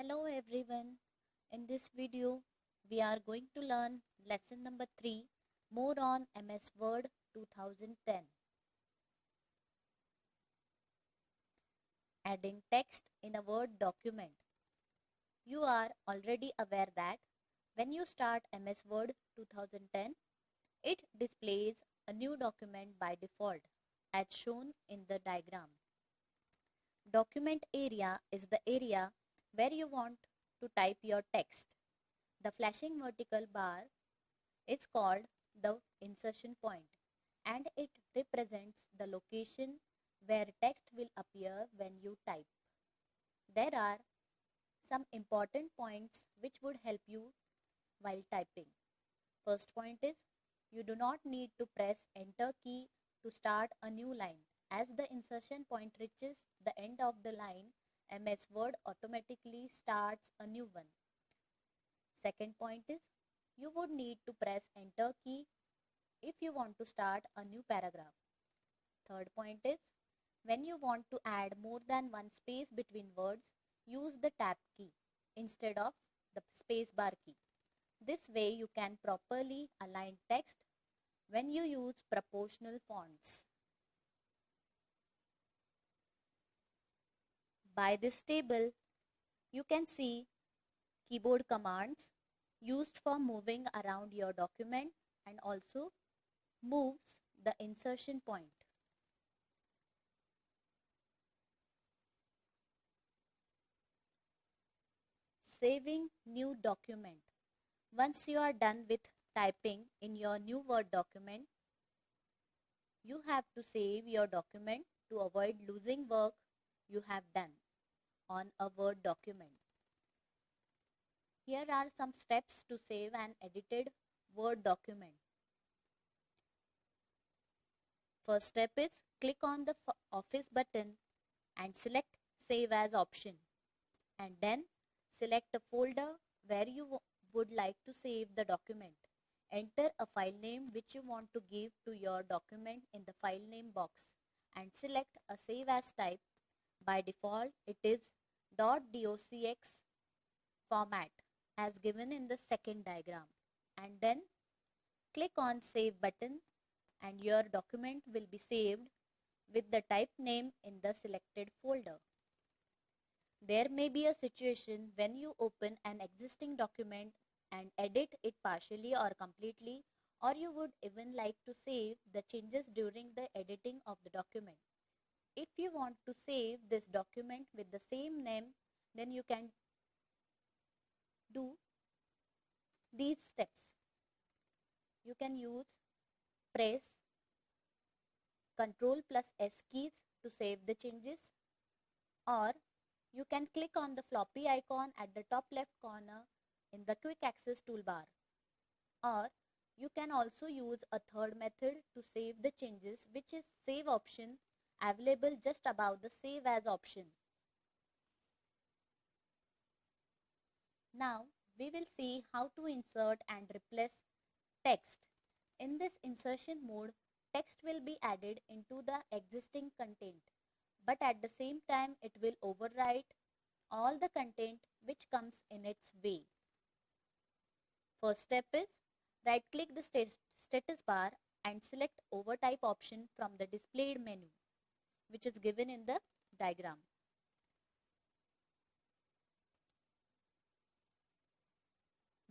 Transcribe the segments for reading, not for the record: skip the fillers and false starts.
Hello everyone. In this video, we are going to learn lesson number 3 more on MS Word 2010. Adding text in a Word document. You are already aware that when you start MS Word 2010, it displays a new document by default as shown in the diagram. Document area is the area where you want to type your text. The flashing vertical bar is called the insertion point and it represents the location where text will appear when you type. There are some important points which would help you while typing. First point is you do not need to press enter key to start a new line. As the insertion point reaches the end of the line, MS Word automatically starts a new one. Second point is you would need to press enter key if you want to start a new paragraph. Third point is when you want to add more than one space between words, use the tab key instead of the space bar key. This way you can properly align text when you use proportional fonts. By this table, you can see keyboard commands used for moving around your document and also moves the insertion point. Saving new document. Once you are done with typing in your new Word document, you have to save your document to avoid losing work you have done on a Word document. Here are some steps to save an edited Word document. First step is click on the Office button and select Save As option, and then select a folder where you would like to save the document. Enter a file name which you want to give to your document in the file name box and select a Save As type. By default, it is .docx format as given in the second diagram, and then click on Save button and your document will be saved with the type name in the selected folder. There may be a situation when you open an existing document and edit it partially or completely, or you would even like to save the changes during the editing of the document. If you want to save this document with the same name, then you can do these steps. You can use press Ctrl plus S keys to save the changes, or you can click on the floppy icon at the top left corner in the quick access toolbar, or you can also use a third method to save the changes, which is save option available just above the save as option. Now we will see how to insert and replace text. In this insertion mode, text will be added into the existing content, but at the same time it will overwrite all the content which comes in its way. First step is right click the status bar and select overtype option from the displayed menu, which is given in the diagram.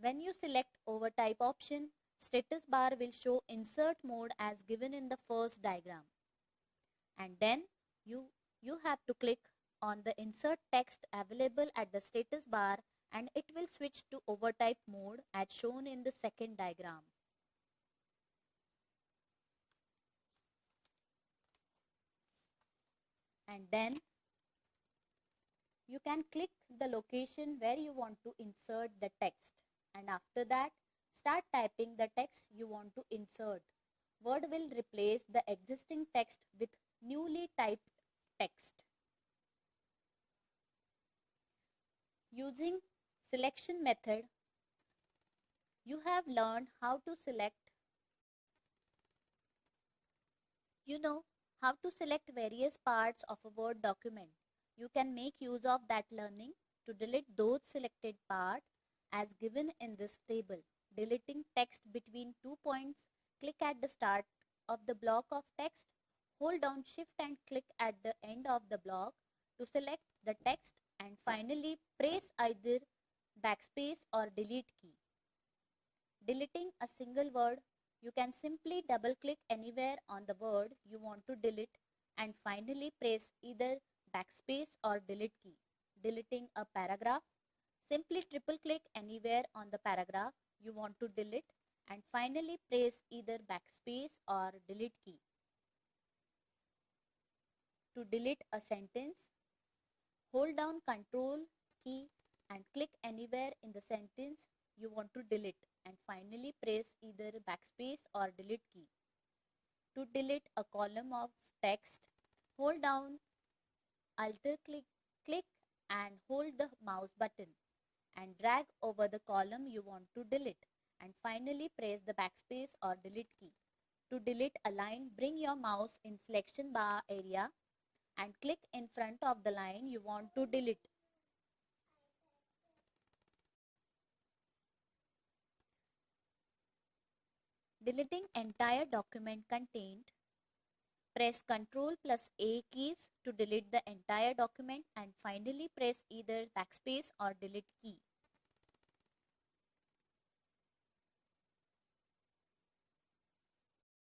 When you select overtype option, status bar will show insert mode as given in the first diagram, and then you have to click on the insert text available at the status bar and it will switch to overtype mode as shown in the second diagram. And then you can click the location where you want to insert the text, and after that start typing the text you want to insert. Word will replace the existing text with newly typed text. Using selection method, you have learned how to select how to select various parts of a Word document. You can make use of that learning to delete those selected parts as given in this table. Deleting text between 2 points, click at the start of the block of text, hold down Shift and click at the end of the block to select the text, and finally press either backspace or delete key. Deleting a single word, you can simply double click anywhere on the word you want to delete and finally press either backspace or delete key. Deleting a paragraph, simply triple click anywhere on the paragraph you want to delete and finally press either backspace or delete key. To delete a sentence, hold down Ctrl key and click anywhere in the sentence you want to delete and finally press either backspace or delete key. To delete a column of text, hold down Alt click and hold the mouse button and drag over the column you want to delete and finally press the backspace or delete key. To delete a line, bring your mouse in selection bar area and click in front of the line you want to delete. Deleting entire document content, press Ctrl plus A keys to delete the entire document and finally press either backspace or delete key.